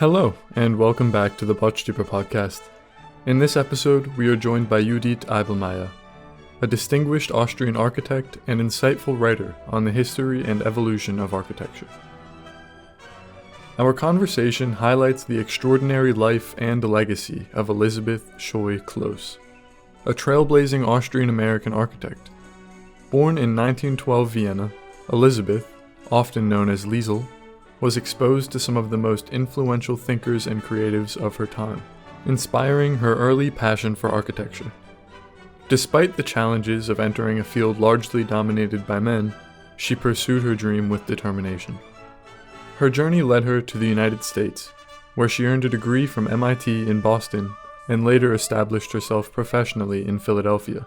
Hello, and welcome back to the Botstiber podcast. In this episode, we are joined by Judith Eiblmayr, a distinguished Austrian architect and insightful writer on the history and evolution of architecture. Our conversation highlights the extraordinary life and legacy of Elizabeth Scheu-Close, a trailblazing Austrian-American architect. Born in 1912 Vienna, Elizabeth, often known as Lisl, was exposed to some of the most influential thinkers and creatives of her time, inspiring her early passion for architecture. Despite the challenges of entering a field largely dominated by men, she pursued her dream with determination. Her journey led her to the United States, where she earned a degree from MIT in Boston and later established herself professionally in Philadelphia.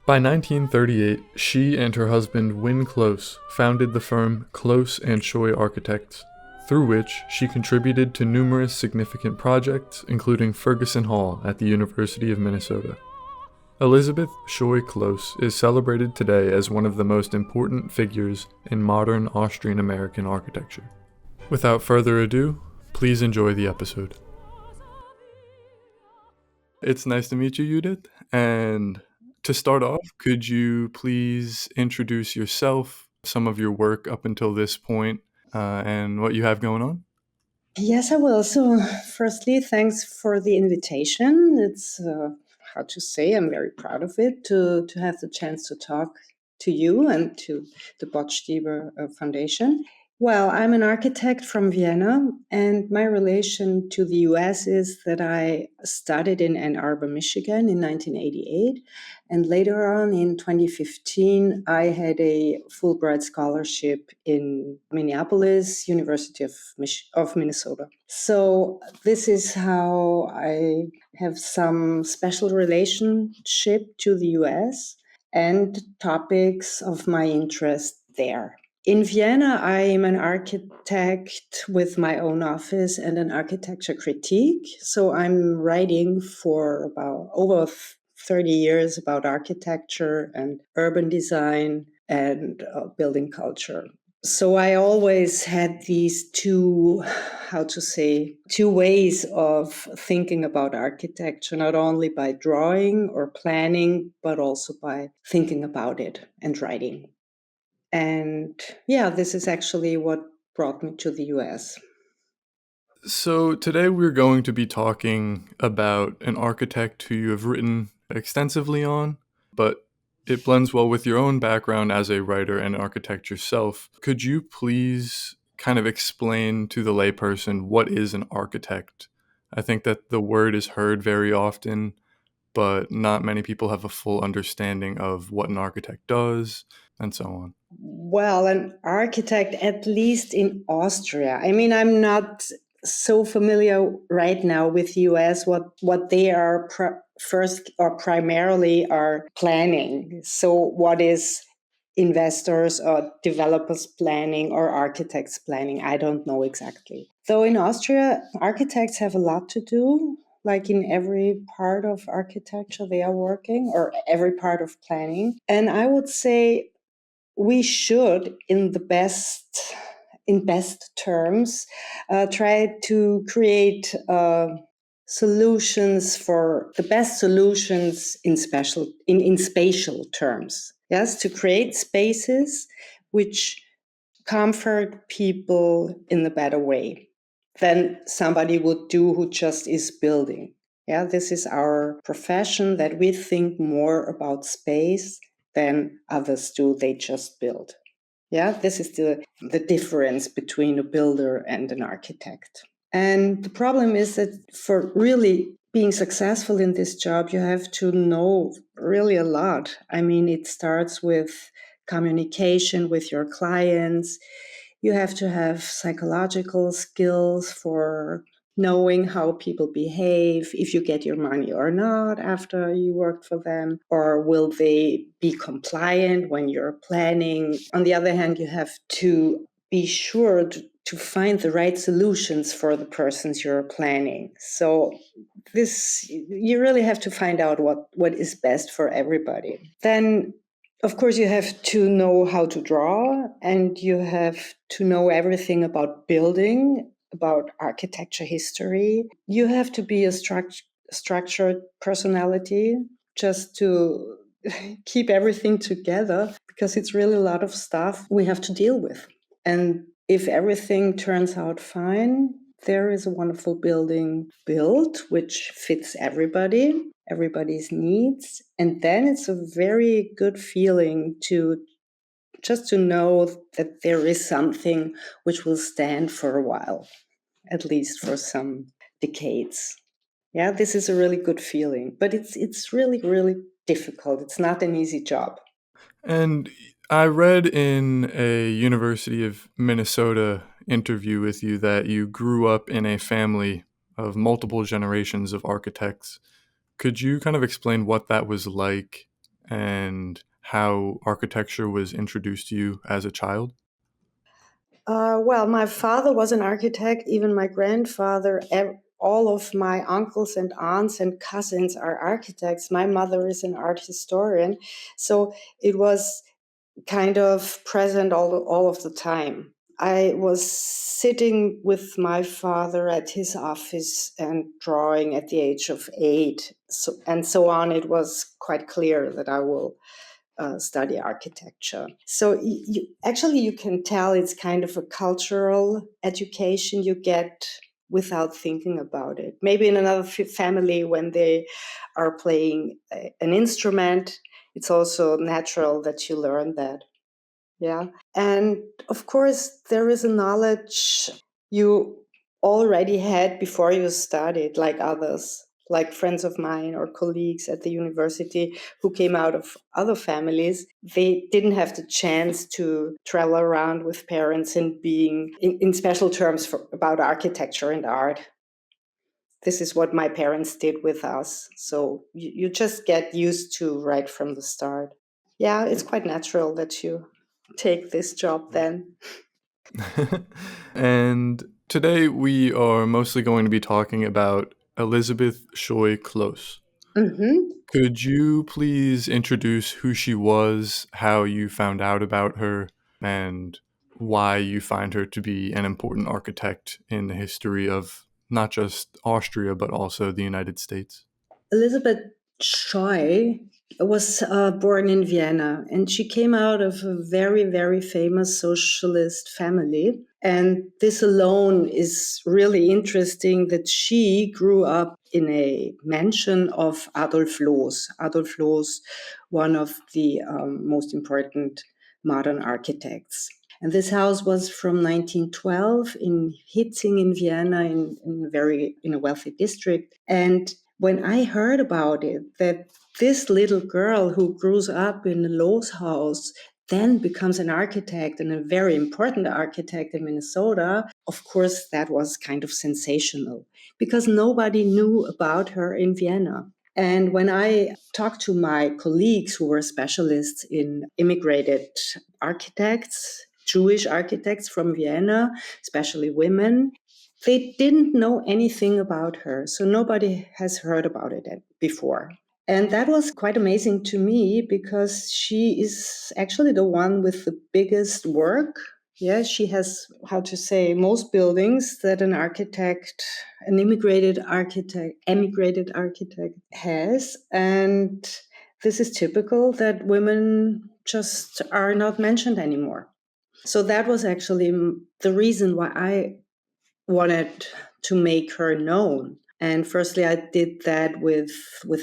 By 1938, she and her husband Win Close founded the firm Close and Scheu Architects, through which she contributed to numerous significant projects, including Ferguson Hall at the University of Minnesota. Elizabeth Scheu-Close is celebrated today as one of the most important figures in modern Austrian-American architecture. Without further ado, please enjoy the episode. It's nice to meet you, Judith, and to start off, could you please introduce yourself, some of your work up until this point, and what you have going on? Yes, I will. So, firstly, thanks for the invitation. It's hard to say. I'm very proud of it to have the chance to talk to you and to the Botstiber Foundation. Well, I'm an architect from Vienna, and my relation to the US is that I studied in Ann Arbor, Michigan in 1988. And later on in 2015, I had a Fulbright scholarship in Minneapolis, University of Minnesota. So this is how I have some special relationship to the US and topics of my interest there. In Vienna, I am an architect with my own office and an architecture critique. So I'm writing for about over 30 years about architecture and urban design and building culture. So I always had these two ways of thinking about architecture, not only by drawing or planning, but also by thinking about it and writing. And yeah, this is actually what brought me to the US. So today we're going to be talking about an architect who you have written extensively on, but it blends well with your own background as a writer and architect yourself. Could you please kind of explain to the layperson what is an architect? I think that the word is heard very often, but not many people have a full understanding of what an architect does and so on. Well, an architect, at least in Austria. I mean, I'm not so familiar right now with the US, what they are first or primarily are planning. So what is investors or developers planning or architects planning? I don't know exactly. Though in Austria, architects have a lot to do. Like in every part of architecture they are working, or every part of planning. And I would say we should, in best terms, try to create solutions for the best solutions in spatial terms. Yes, to create spaces which comfort people in a better way than somebody would do who just is building. Yeah, this is our profession, that we think more about space than others do. They just build. Yeah, this is the difference between a builder and an architect. And the problem is that for really being successful in this job, you have to know really a lot. I mean, it starts with communication with your clients. You have to have psychological skills for knowing how people behave, if you get your money or not after you worked for them, or will they be compliant when you're planning. On the other hand, you have to be sure to find the right solutions for the persons you're planning. So this, you really have to find out what is best for everybody. Then, of course, you have to know how to draw, and you have to know everything about building. about architecture history. You have to be a structured personality just to keep everything together, because it's really a lot of stuff we have to deal with. And if everything turns out fine, there is a wonderful building built which fits everybody's needs. And then it's a very good feeling to just to know that there is something which will stand for a while, at least for some decades. Yeah, this is a really good feeling, but it's really, really difficult. It's not an easy job. And I read in a University of Minnesota interview with you that you grew up in a family of multiple generations of architects. Could you kind of explain what that was like and how architecture was introduced to you as a child? Well, my father was an architect, even my grandfather. All of my uncles and aunts and cousins are architects. My mother is an art historian. So it was kind of present all of the time. I was sitting with my father at his office and drawing at the age of 8, and so on. It was quite clear that I will study architecture. So you can tell it's kind of a cultural education you get without thinking about it. Maybe in another family, when they are playing an instrument, it's also natural that you learn that. Yeah. And of course, there is a knowledge you already had before you studied, like others, like friends of mine or colleagues at the university who came out of other families. They didn't have the chance to travel around with parents and being in special terms about architecture and art. This is what my parents did with us. So you just get used to right from the start. Yeah, it's quite natural that you take this job then. And today we are mostly going to be talking about Elizabeth Scheu-Close. Mm-hmm. Could you please introduce who she was, how you found out about her, and why you find her to be an important architect in the history of not just Austria, but also the United States? Elizabeth Scheu was born in Vienna, and she came out of a very, very famous socialist family. And this alone is really interesting, that she grew up in a mansion of Adolf Loos. Adolf Loos, one of the most important modern architects. And this house was from 1912 in Hitzing in Vienna, in a wealthy district. And when I heard about it, that this little girl who grows up in a Lowe's house then becomes an architect, and a very important architect in Minnesota, of course, that was kind of sensational because nobody knew about her in Vienna. And when I talked to my colleagues who were specialists in immigrated architects, Jewish architects from Vienna, especially women, they didn't know anything about her. So nobody has heard about it before. And that was quite amazing to me because she is actually the one with the biggest work. Yeah, she has, how to say, most buildings that an emigrated architect has. And this is typical that women just are not mentioned anymore. So that was actually the reason why I wanted to make her known. And firstly, I did that with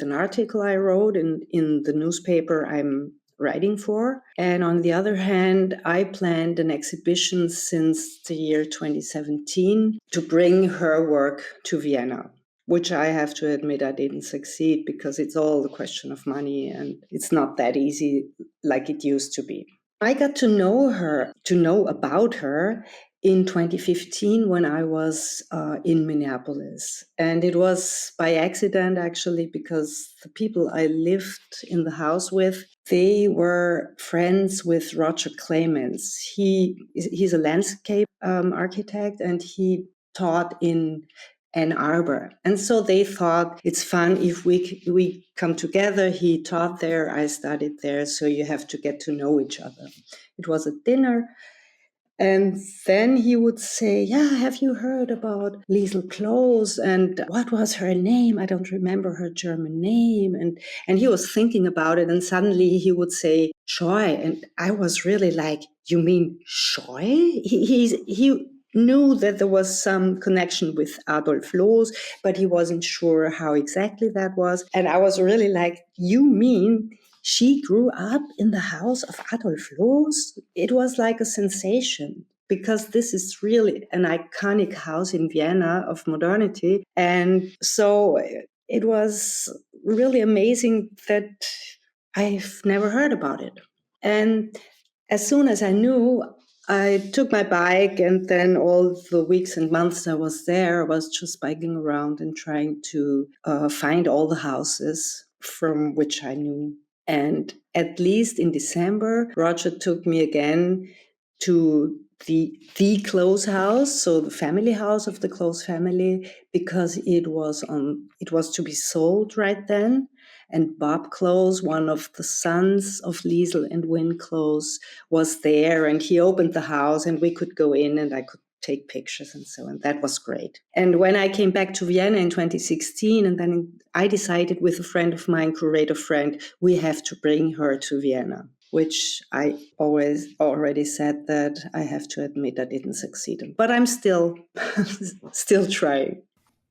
an article I wrote in the newspaper I'm writing for. And on the other hand, I planned an exhibition since the year 2017 to bring her work to Vienna, which I have to admit I didn't succeed because it's all a question of money and it's not that easy like it used to be. I got to know about her in 2015 when I was in Minneapolis. And it was by accident, actually, because the people I lived in the house with, they were friends with Roger Clemens. He's a landscape architect, and he taught in Ann Arbor. And so they thought it's fun if we come together. He taught there, I studied there, so you have to get to know each other. It was a dinner. And then he would say, yeah, have you heard about Lisl Close? And what was her name? I don't remember her German name. And he was thinking about it. And suddenly he would say, Scheu. And I was really like, you mean Scheu? He knew that there was some connection with Adolf Loos, but he wasn't sure how exactly that was. And I was really like, you mean she grew up in the house of Adolf Loos? It was like a sensation because this is really an iconic house in Vienna of modernity. And so it was really amazing that I've never heard about it. And as soon as I knew, I took my bike, and then all the weeks and months I was there, I was just biking around and trying to find all the houses from which I knew. And at least in December, Roger took me again to the Close house, so the family house of the Close family, because it was to be sold right then. And Bob Close, one of the sons of Lisl and Win Close, was there, and he opened the house, and we could go in, and I could take pictures and so on. That was great. And when I came back to Vienna in 2016, and then I decided with a friend of mine, curator friend, we have to bring her to Vienna, which I always already said that I have to admit I didn't succeed in. But I'm still trying.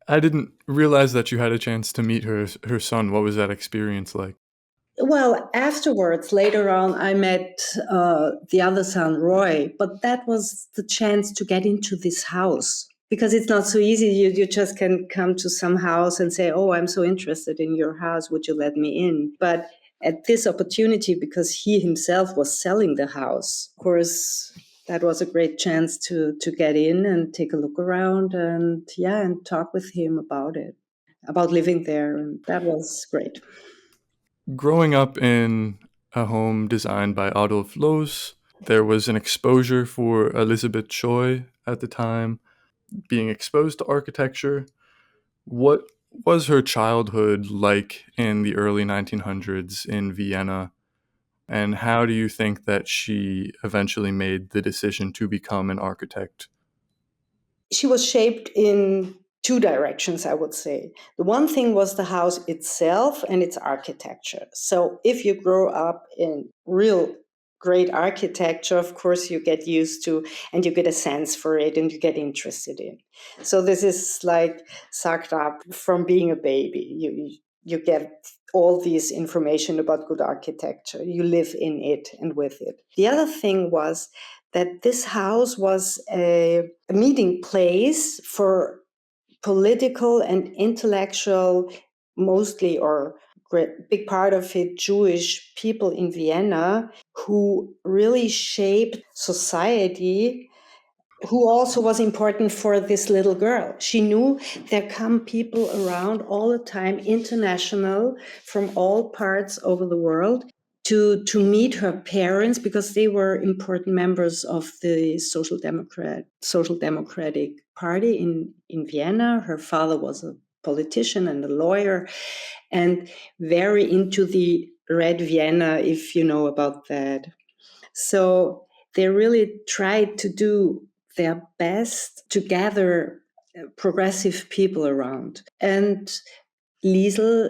I didn't realize that you had a chance to meet her son. What was that experience like? Well, afterwards, later on, I met the other son, Roy, but that was the chance to get into this house, because it's not so easy. You just can come to some house and say, oh, I'm so interested in your house. Would you let me in? But at this opportunity, because he himself was selling the house, of course, that was a great chance to get in and take a look around and talk with him about it, about living there. And that was great. Growing up in a home designed by Adolf Loos, there was an exposure for Elizabeth Scheu at the time, being exposed to architecture. What was her childhood like in the early 1900s in Vienna? And how do you think that she eventually made the decision to become an architect? She was shaped in two directions, I would say. The one thing was the house itself and its architecture. So if you grow up in real great architecture, of course, you get used to and you get a sense for it and you get interested in. So this is like sucked up from being a baby. You get all this information about good architecture. You live in it and with it. The other thing was that this house was a meeting place for political and intellectual, mostly or big part of it, Jewish people in Vienna who really shaped society, who also was important for this little girl. She knew there come people around all the time, international, from all parts over the world, to meet her parents, because they were important members of the Social Democratic Party in Vienna. Her father was a politician and a lawyer, and very into the Red Vienna, if you know about that. So they really tried to do their best to gather progressive people around. And Lisl,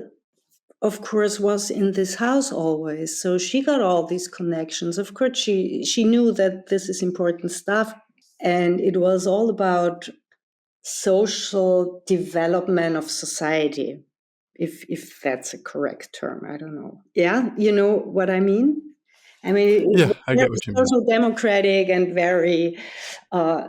of course, was in this house always. So she got all these connections. Of course, she knew that this is important stuff. And it was all about social development of society, if that's a correct term. I don't know. Yeah, you know what I mean? I mean, it Yeah, was I very get what you mean. social democratic and very uh,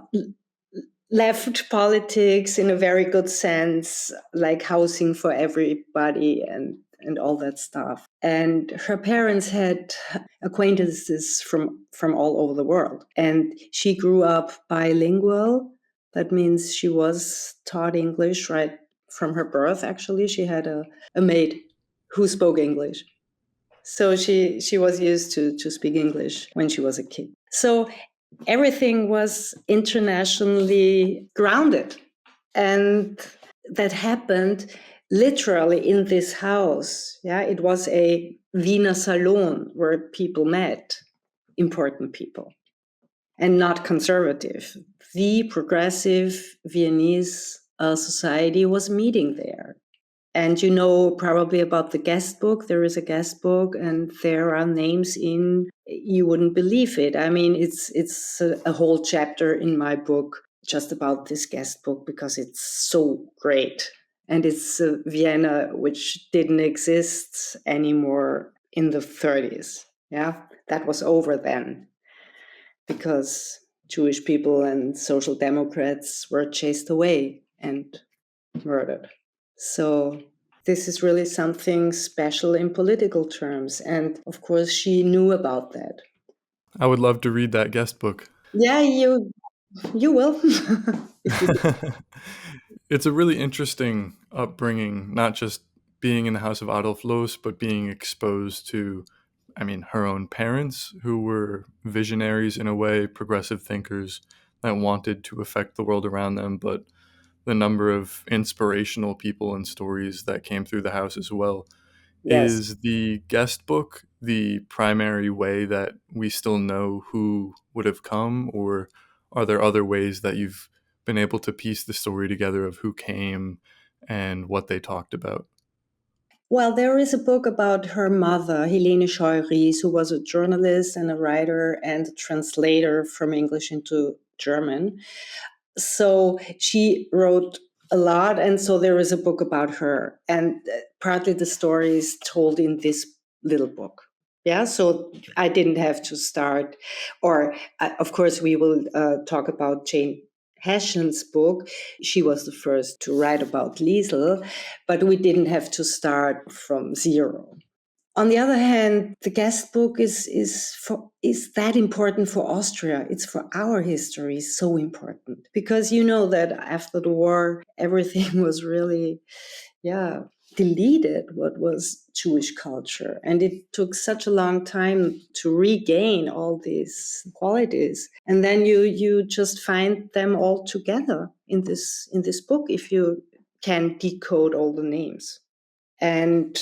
left politics in a very good sense, like housing for everybody and all that stuff. And her parents had acquaintances from all over the world. And she grew up bilingual. That means she was taught English right from her birth, actually. She had a maid who spoke English. So she was used to speak English when she was a kid. So everything was internationally grounded. And that happened literally in this house. Yeah, it was a Wiener Salon where people met, important people. and not conservative. The progressive Viennese society was meeting there. And you know probably about the guest book. There is a guest book, and there are names in. You wouldn't believe it. I mean, it's a whole chapter in my book just about this guest book because it's so great, and it's Vienna, which didn't exist anymore in the 30s. Yeah, that was over then because Jewish people and social democrats were chased away and murdered. So this is really something special in political terms. And of course, she knew about that. I would love to read that guest book. Yeah, you will. If you It's a really interesting upbringing, not just being in the house of Adolf Loos, but being exposed to, I mean, her own parents who were visionaries in a way, progressive thinkers that wanted to affect the world around them, but the number of inspirational people and stories that came through the house as well. yes. Is the guest book the primary way that we still know who would have come, or are there other ways that you've been able to piece the story together of who came and what they talked about? Well, there is a book about her mother, Helene Scheu-Ries, who was a journalist and a writer and a translator from English into German. So she wrote a lot, and so there is a book about her, and partly the story is told in this little book. Yeah, so I didn't have to start, or of course we will talk about Jane Hession's book. She was the first to write about Lisl, but we didn't have to start from zero. On the other hand, the guest book is that important for Austria. It's for our history so important because you know that after the war, everything was really, deleted. What was Jewish culture, and it took such a long time to regain all these qualities. And then you just find them all together in this book if you can decode all the names. And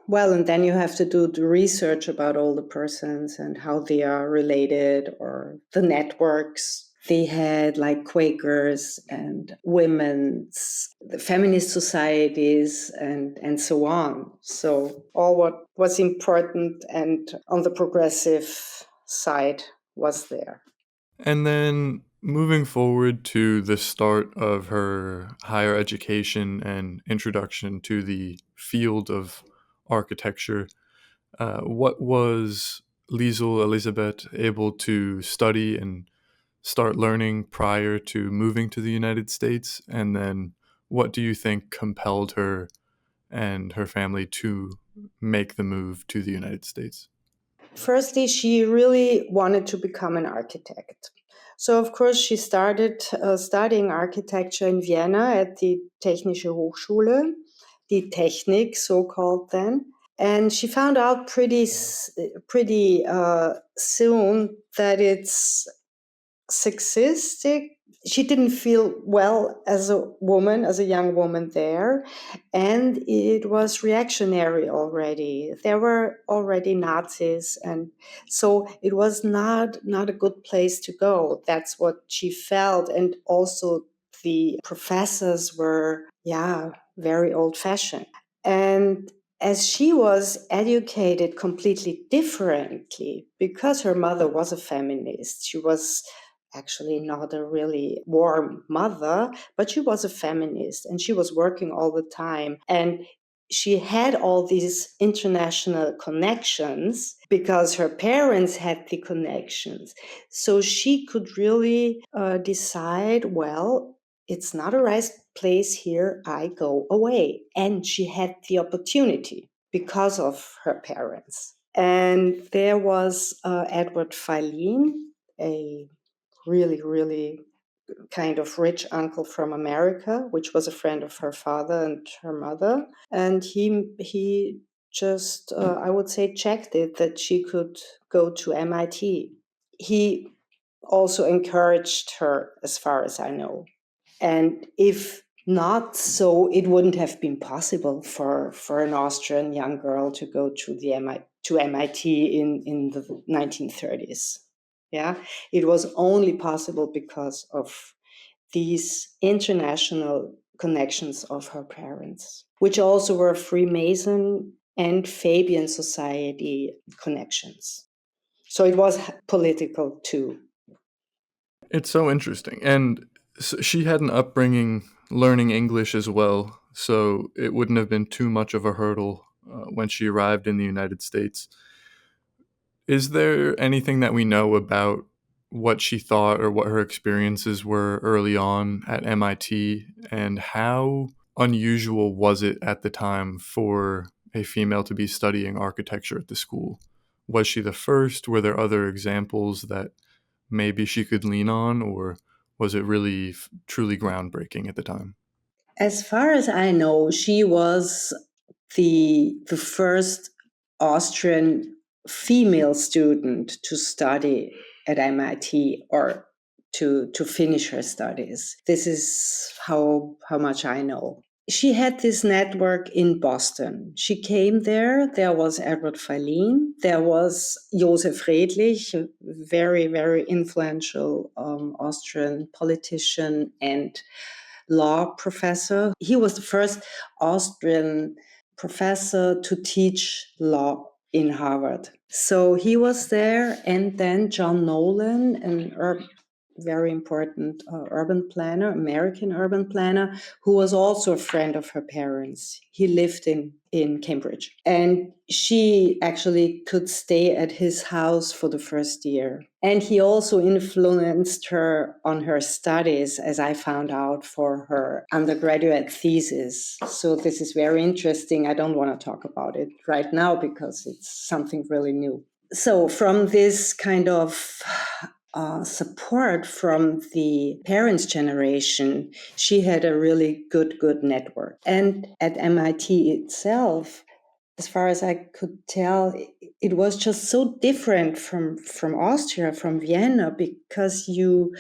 well, and then you have to do the research about all the persons and how they are related or the networks they had, like Quakers and women's, the feminist societies, and so on. So all what was important and on the progressive side was there. And then moving forward to the start of her higher education and introduction to the field of architecture, what was Lisl Elizabeth able to study and start learning prior to moving to the United States? And then what do you think compelled her and her family to make the move to the United States? Firstly, she really wanted to become an architect. So, of course, she started studying architecture in Vienna at the Technische Hochschule, the Technik, so called then. And she found out pretty soon that it's sexistic. She didn't feel well as a woman, as a young woman there, and it was reactionary already. There were already Nazis, and so it was not a good place to go. That's what she felt, and also the professors were, very old-fashioned. And as she was educated completely differently, because her mother was a feminist, she was actually not a really warm mother, but she was a feminist and she was working all the time. And she had all these international connections because her parents had the connections. So she could really decide, well, it's not a right place here, I go away. And she had the opportunity because of her parents. And there was Edward Filene, a really kind of rich uncle from America, which was a friend of her father and her mother. And he just, I would say, checked it that she could go to MIT. He also encouraged her, as far as I know. And if not so, it wouldn't have been possible for an Austrian young girl to go to MIT in the 1930s. Yeah, it was only possible because of these international connections of her parents, which also were Freemason and Fabian Society connections. So it was political too. It's so interesting. And she had an upbringing learning English as well, so it wouldn't have been too much of a hurdle when she arrived in the United States. Is there anything that we know about what she thought or what her experiences were early on at MIT, and how unusual was it at the time for a female to be studying architecture at the school? Was she the first? Were there other examples that maybe she could lean on, or was it really truly groundbreaking at the time? As far as I know, she was the first Austrian female student to study at MIT or to finish her studies. This is how much I know. She had this network in Boston. She came there. There was Edward Verlin. There was Josef Redlich, a very, very influential Austrian politician and law professor. He was the first Austrian professor to teach law in Harvard. So he was there, and then John Nolan, very important urban planner, American urban planner, who was also a friend of her parents. He lived in Cambridge. And she actually could stay at his house for the first year. And he also influenced her on her studies, as I found out, for her undergraduate thesis. So this is very interesting. I don't want to talk about it right now because it's something really new. So from this kind of support from the parents' generation, she had a really good network. And at MIT itself, as far as I could tell, it was just so different from Austria, from Vienna, because you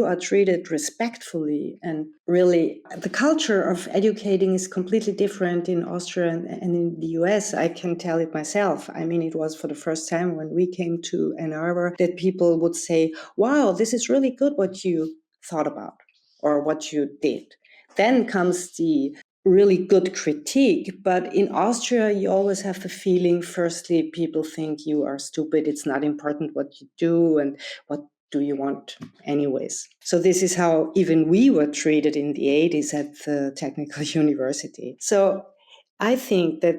are treated respectfully, and really the culture of educating is completely different in Austria and in the US. I can tell it myself. I mean, it was for the first time when we came to Ann Arbor that people would say, "Wow, this is really good what you thought about or what you did." Then comes the really good critique. But in Austria, you always have the feeling, firstly, people think you are stupid. It's not important what you do, and what do you want anyways? So this is how even we were treated in the 80s at the Technical University. So I think that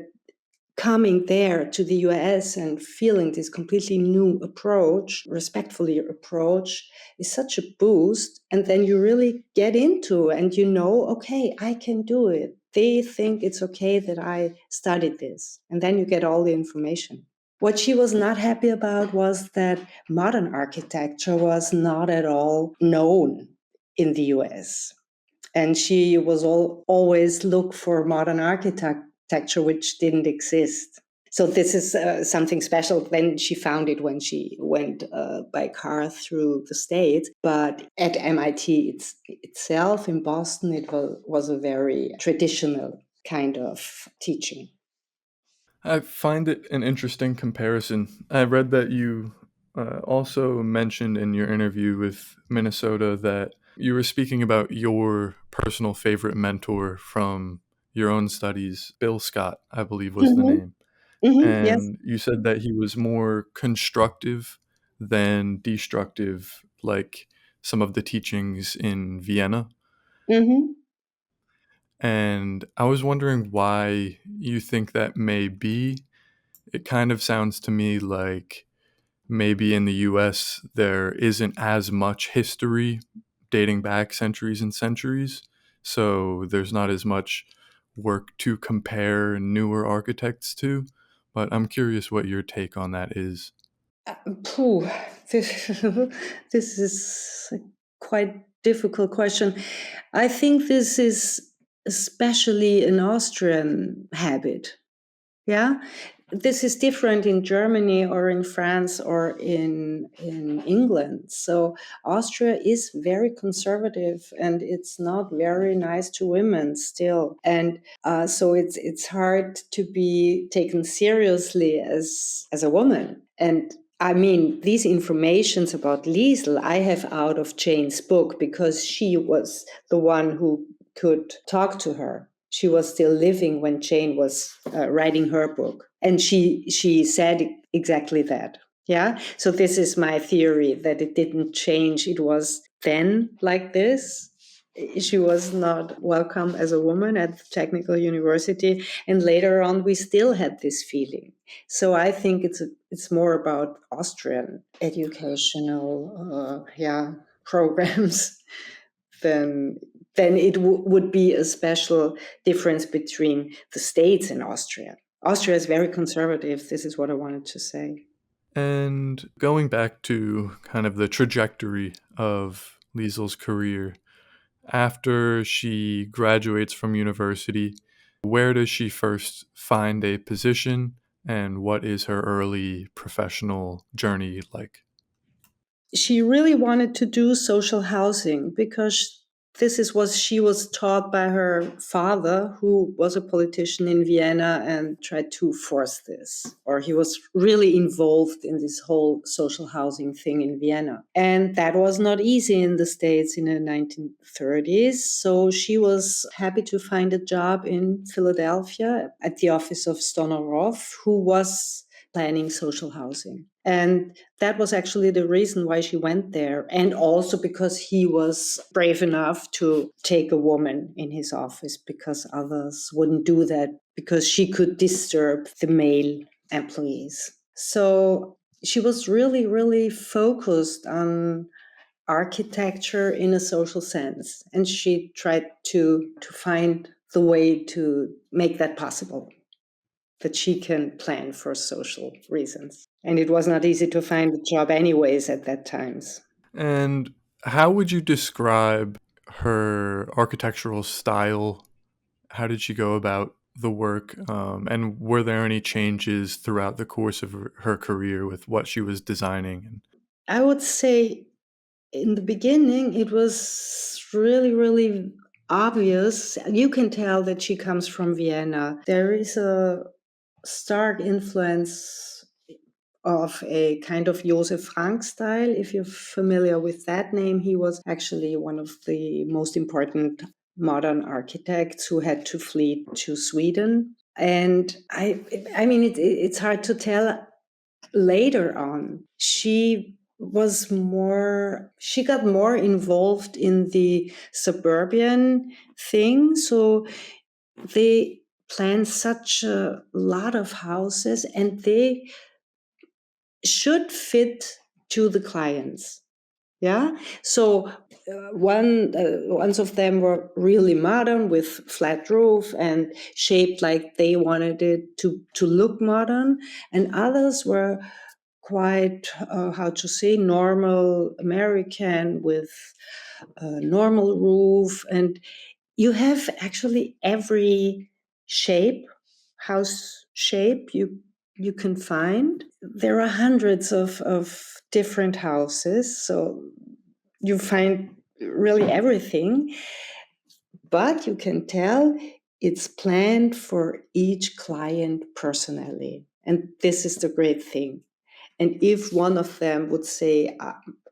coming there to the US and feeling this completely new approach, respectfully approach, is such a boost. And then you really get into and you know, okay, I can do it. They think it's okay that I studied this. And then you get all the information. What she was not happy about was that modern architecture was not at all known in the US. And she was always look for modern architecture, which didn't exist. So this is something special. Then she found it when she went by car through the States. But at MIT itself in Boston, it was a very traditional kind of teaching. I find it an interesting comparison. I read that you also mentioned in your interview with Minnesota that you were speaking about your personal favorite mentor from your own studies. Bill Scott, I believe, was the Mm-hmm. name. Mm-hmm. Yes. And you said that he was more constructive than destructive, like some of the teachings in Vienna. Mm-hmm. And I was wondering why you think that may be. It kind of sounds to me like maybe in the US there isn't as much history dating back centuries and centuries, so there's not as much work to compare newer architects to. But I'm curious what your take on that is. Phew, this, this is a quite difficult question. I think this is especially an Austrian habit. Yeah, this is different in Germany or in France or in England. So Austria is very conservative, and it's not very nice to women still. And so it's hard to be taken seriously as a woman. And I mean, these informations about Lisl I have out of Jane's book because she was the one who could talk to her. She was still living when Jane was writing her book. And she said exactly that. Yeah. So this is my theory that it didn't change. It was then like this. She was not welcome as a woman at the technical university. And later on, we still had this feeling. So I think it's more about Austrian educational programs than it would be a special difference between the states and Austria. Austria is very conservative. This is what I wanted to say. And going back to kind of the trajectory of Liesl's career, after she graduates from university, where does she first find a position, and what is her early professional journey like? She really wanted to do social housing because this is what she was taught by her father, who was a politician in Vienna and tried to force this. Or he was really involved in this whole social housing thing in Vienna. And that was not easy in the States in the 1930s. So she was happy to find a job in Philadelphia at the office of Stonorov, who was planning social housing. And that was actually the reason why she went there. And also because he was brave enough to take a woman in his office because others wouldn't do that because she could disturb the male employees. So she was really, really focused on architecture in a social sense. And she tried to find the way to make that possible, that she can plan for social reasons. And it was not easy to find a job anyways at that times. And how would you describe her architectural style? How did she go about the work? And were there any changes throughout the course of her career with what she was designing? I would say in the beginning, it was really, really obvious. You can tell that she comes from Vienna. There is a stark influence of a kind of Josef Frank style. If you're familiar with that name, he was actually one of the most important modern architects who had to flee to Sweden. And I mean, it's hard to tell. Later on, she got more involved in the suburban thing. So they planned such a lot of houses and they should fit to the clients. Yeah. So ones of them were really modern with flat roof and shaped like they wanted it to look modern, and others were quite how to say normal American with a normal roof, and you have actually every shape, house shape you can find. There are hundreds of different houses, so you find really everything, but you can tell it's planned for each client personally. And this is the great thing. And if one of them would say,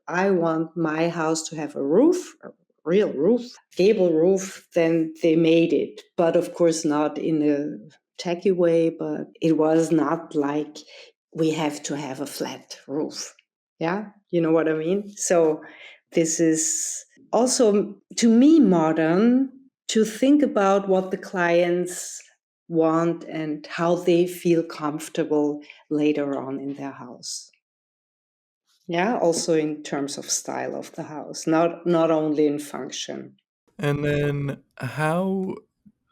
I want my house to have a roof, a real roof, gable roof, then they made it. But of course, not in a tacky way, but it was not like we have to have a flat roof. Yeah, you know what I mean? So this is also, to me, modern to think about what the clients want and how they feel comfortable later on in their house. Yeah, also in terms of style of the house, not only in function. And then how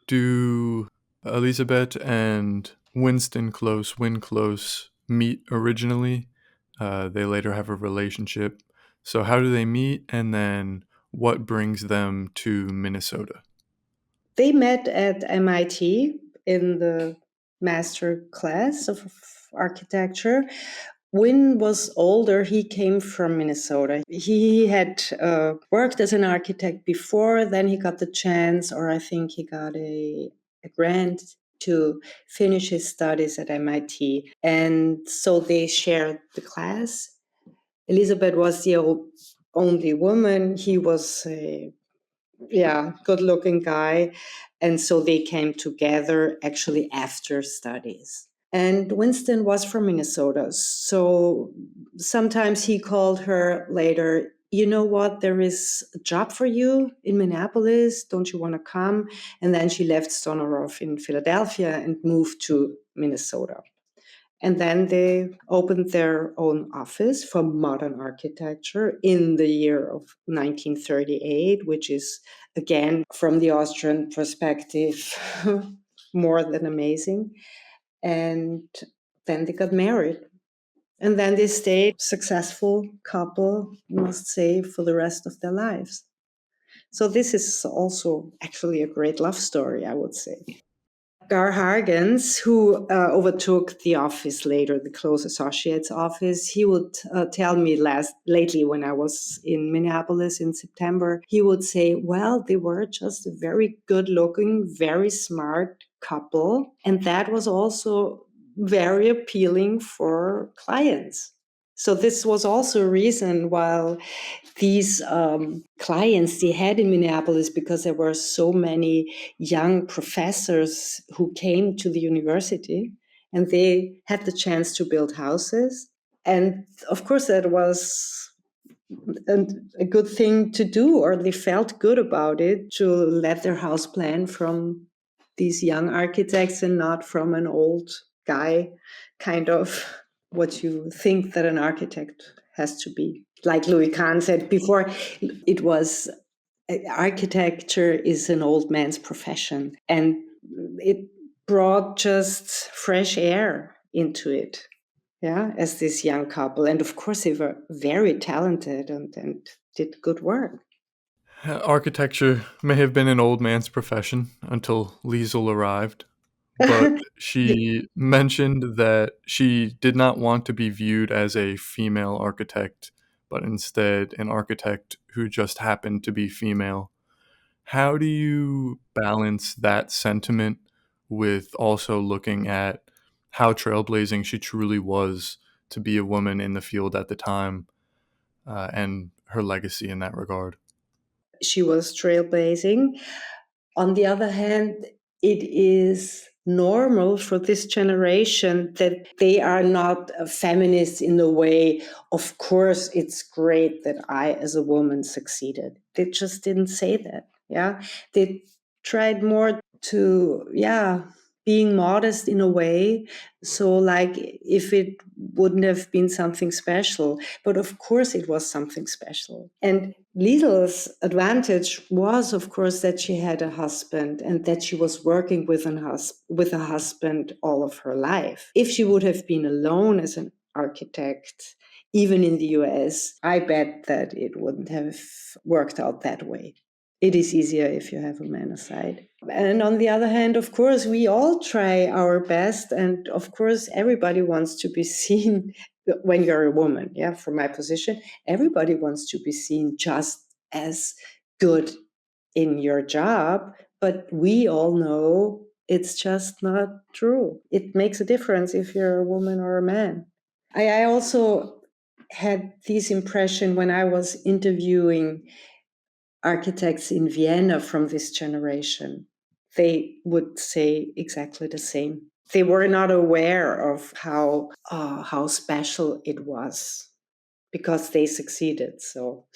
do Elizabeth and Win Close, meet originally? They later have a relationship. So how do they meet, and then what brings them to Minnesota? They met at MIT in the master class of architecture. Win was older. He came from Minnesota. He had worked as an architect before. Then he got the chance, or I think he got a grant to finish his studies at MIT. And so they shared the class. Elizabeth was the only woman. He was a good-looking guy. And so they came together actually after studies. And Winston was from Minnesota. So sometimes he called her later, you know what, there is a job for you in Minneapolis. Don't you want to come? And then she left Sonorov in Philadelphia and moved to Minnesota. And then they opened their own office for modern architecture in the year of 1938, which is, again, from the Austrian perspective, more than amazing. And then they got married. And then they stayed a successful couple, must say, for the rest of their lives. So this is also actually a great love story, I would say. Gar Hargens, who overtook the office later, the Close Associates office, he would tell me lately when I was in Minneapolis in September, he would say, well, they were just a very good-looking, very smart couple. And that was also very appealing for clients. So this was also a reason why these clients they had in Minneapolis, because there were so many young professors who came to the university and they had the chance to build houses. And of course, that was a good thing to do, or they felt good about it, to let their house plan from these young architects and not from an old guy, kind of what you think that an architect has to be. Like Louis Kahn said before, it was architecture is an old man's profession, and it brought just fresh air into it. Yeah, as this young couple. And of course, they were very talented and did good work. Architecture may have been an old man's profession until Lisl arrived, but she mentioned that she did not want to be viewed as a female architect, but instead an architect who just happened to be female. How do you balance that sentiment with also looking at how trailblazing she truly was to be a woman in the field at the time, and her legacy in that regard? She was trailblazing. On the other hand, it is normal for this generation that they are not feminists in the way, of course, it's great that I, as a woman, succeeded. They just didn't say that. Yeah. They tried more to, being modest in a way. So, like, if it wouldn't have been something special, but of course it was something special. And Lisl's advantage was, of course, that she had a husband and that she was working with a husband all of her life. If she would have been alone as an architect, even in the US, I bet that it wouldn't have worked out that way. It is easier if you have a man aside. And on the other hand, of course, we all try our best. And of course, everybody wants to be seen when you're a woman. Yeah, from my position, everybody wants to be seen just as good in your job. But we all know it's just not true. It makes a difference if you're a woman or a man. I also had this impression when I was interviewing architects in Vienna from this generation. They would say exactly the same. They were not aware of how special it was because they succeeded. So,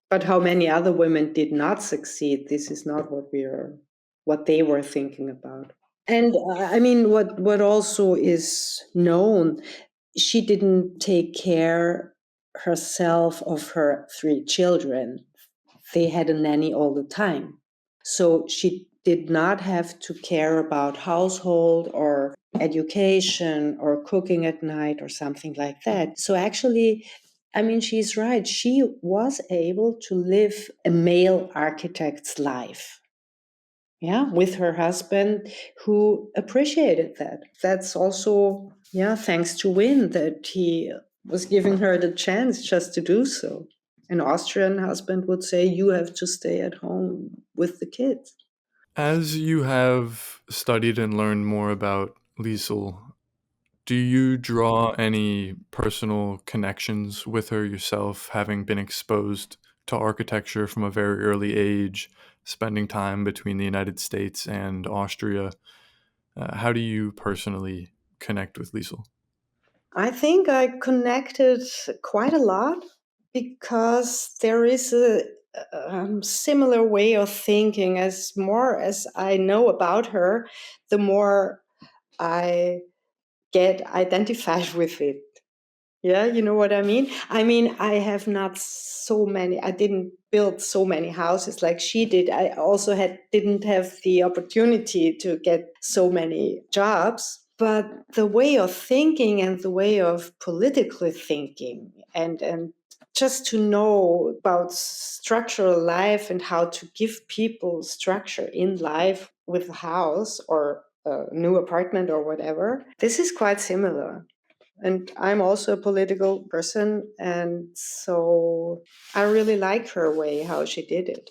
but how many other women did not succeed? This is not what they were thinking about. And I mean, what also is known, she didn't take care herself of her 3 children. They had a nanny all the time. So she did not have to care about household or education or cooking at night or something like that. So actually, I mean, she's right. She was able to live a male architect's life. Yeah, with her husband who appreciated that. That's also, thanks to Win that he was giving her the chance just to do so. An Austrian husband would say, you have to stay at home with the kids. As you have studied and learned more about Lisl, do you draw any personal connections with her yourself, having been exposed to architecture from a very early age, spending time between the United States and Austria? How do you personally connect with Lisl? I think I connected quite a lot because there is a similar way of thinking. As more as I know about her, the more I get identified with it. Yeah, you know what I mean? I mean, I have not so many, I didn't build so many houses like she did. I also didn't have the opportunity to get so many jobs. But the way of thinking and the way of politically thinking and just to know about structural life and how to give people structure in life with a house or a new apartment or whatever, this is quite similar. And I'm also a political person, and so I really like her way how she did it.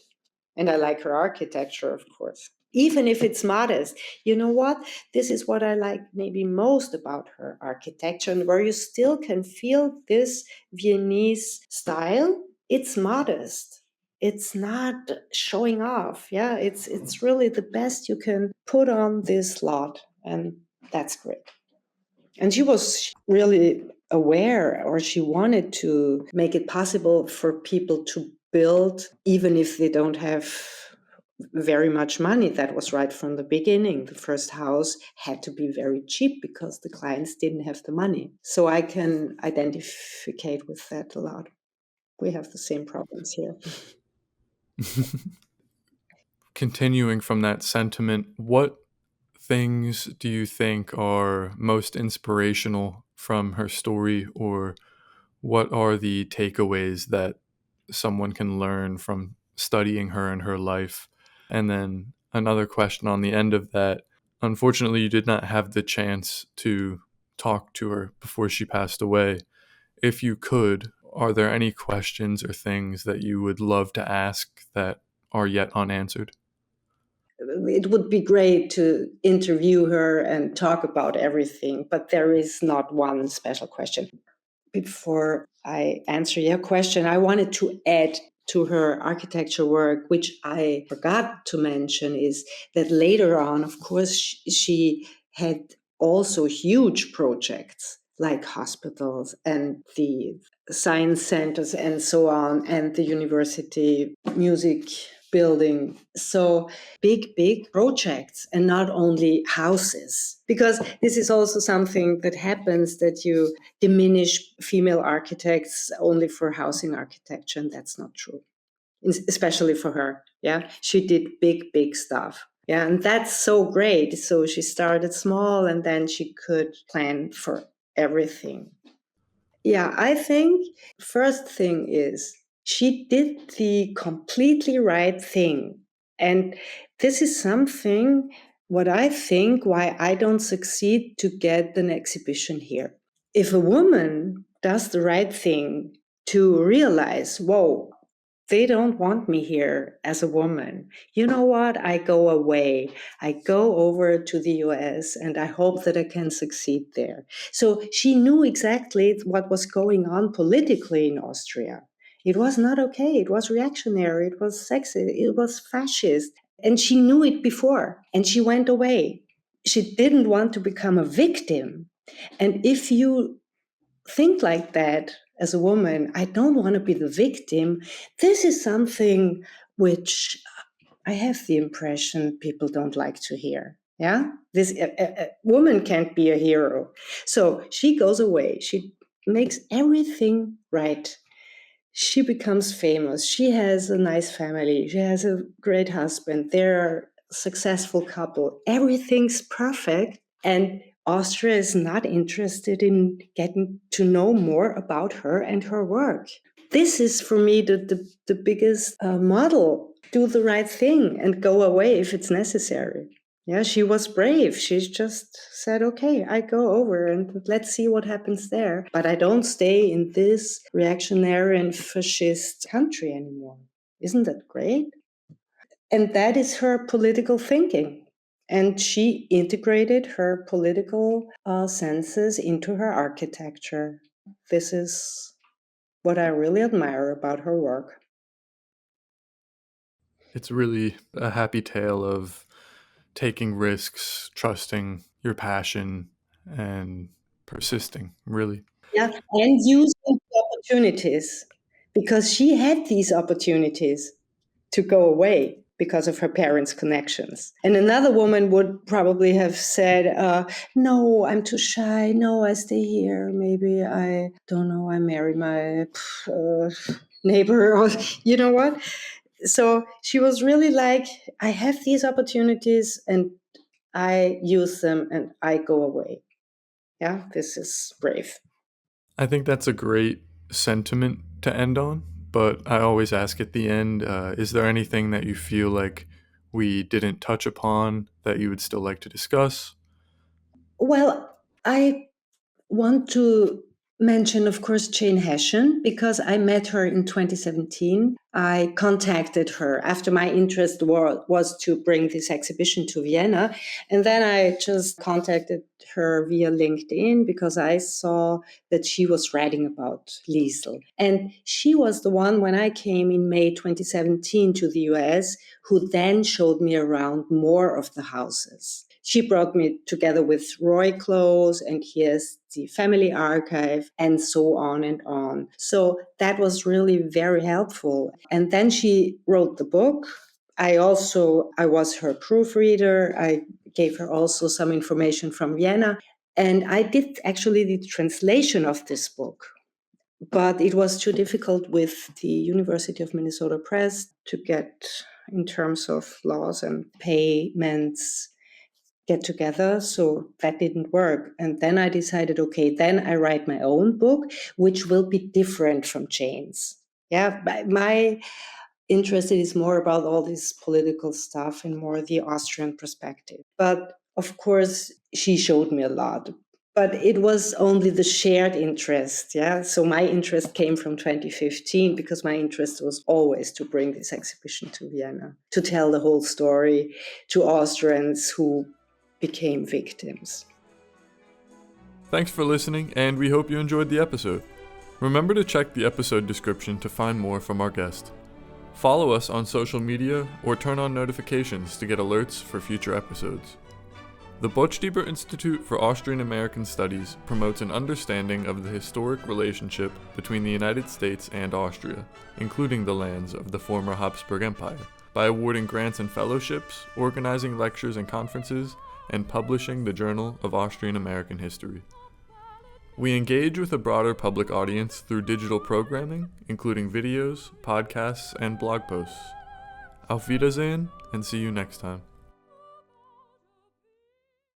And I like her architecture, of course. Even if it's modest. You know what? This is what I like maybe most about her architecture, and where you still can feel this Viennese style. It's modest. It's not showing off. Yeah, it's really the best you can put on this lot, and that's great. And she was really aware, or she wanted to make it possible for people to build, even if they don't have very much money. That was right from the beginning. The first house had to be very cheap because the clients didn't have the money. So I can identify with that a lot. We have the same problems here. Continuing from that sentiment, what things do you think are most inspirational from her story, or what are the takeaways that someone can learn from studying her and her life? And then another question on the end of that. Unfortunately, you did not have the chance to talk to her before she passed away. If you could, are there any questions or things that you would love to ask that are yet unanswered? It would be great to interview her and talk about everything, but there is not one special question. Before I answer your question, I wanted to add to her architecture work, which I forgot to mention, is that later on, of course, she had also huge projects like hospitals and the science centers and so on, and the university music building. So big projects, and not only houses. Because this is also something that happens, that you diminish female architects only for housing architecture, and that's not true, especially for her. Yeah, she did big stuff. Yeah, and that's so great. So she started small, and then she could plan for everything. Yeah, I think first thing is she did the completely right thing. And this is something what I think why I don't succeed to get an exhibition here. If a woman does the right thing to realize, whoa, they don't want me here as a woman. You know what? I go away. I go over to the US and I hope that I can succeed there. So she knew exactly what was going on politically in Austria. It was not okay. It was reactionary. It was sexist. It was fascist. And she knew it before and she went away. She didn't want to become a victim. And if you think like that as a woman, I don't want to be the victim. This is something which I have the impression people don't like to hear. Yeah, this a woman can't be a hero. So she goes away. She makes everything right. She becomes famous. She has a nice family. She has a great husband. They're a successful couple. Everything's perfect. And Austria is not interested in getting to know more about her and her work. This is for me the biggest model. Do the right thing and go away if it's necessary. Yeah, she was brave. She just said, okay, I go over and let's see what happens there. But I don't stay in this reactionary and fascist country anymore. Isn't that great? And that is her political thinking. And she integrated her political senses into her architecture. This is what I really admire about her work. It's really a happy tale of taking risks, trusting your passion, and persisting, really. Yeah, and using the opportunities, because she had these opportunities to go away because of her parents' connections. And another woman would probably have said, no, I'm too shy. No, I stay here. Maybe I don't know, I marry my neighbor, or you know what? So she was really like, I have these opportunities and I use them and I go away. Yeah, this is brave. I think that's a great sentiment to end on, but I always ask at the end, is there anything that you feel like we didn't touch upon that you would still like to discuss? Well, I want to mention, of course, Jane Hessian, because I met her in 2017. I contacted her after my interest was to bring this exhibition to Vienna. And then I just contacted her via LinkedIn because I saw that she was writing about Lisl. And she was the one, when I came in May 2017 to the US, who then showed me around more of the houses. She brought me together with Roy Close, and here's the family archive, and so on and on. So that was really very helpful. And then she wrote the book. I was her proofreader. I gave her also some information from Vienna. And I did actually the translation of this book. But it was too difficult with the University of Minnesota Press to get, in terms of laws and payments, get together. So that didn't work. And then I decided, okay, then I write my own book, which will be different from Jane's. Yeah, my interest is more about all this political stuff and more the Austrian perspective. But of course, she showed me a lot. But it was only the shared interest. Yeah. So my interest came from 2015 because my interest was always to bring this exhibition to Vienna, to tell the whole story to Austrians who became victims. Thanks for listening, and we hope you enjoyed the episode. Remember to check the episode description to find more from our guest. Follow us on social media or turn on notifications to get alerts for future episodes. The Böttcher Institute for Austrian-American Studies promotes an understanding of the historic relationship between the United States and Austria, including the lands of the former Habsburg Empire, by awarding grants and fellowships, organizing lectures and conferences, and publishing the Journal of Austrian-American History. We engage with a broader public audience through digital programming, including videos, podcasts, and blog posts. Auf Wiedersehen, and see you next time.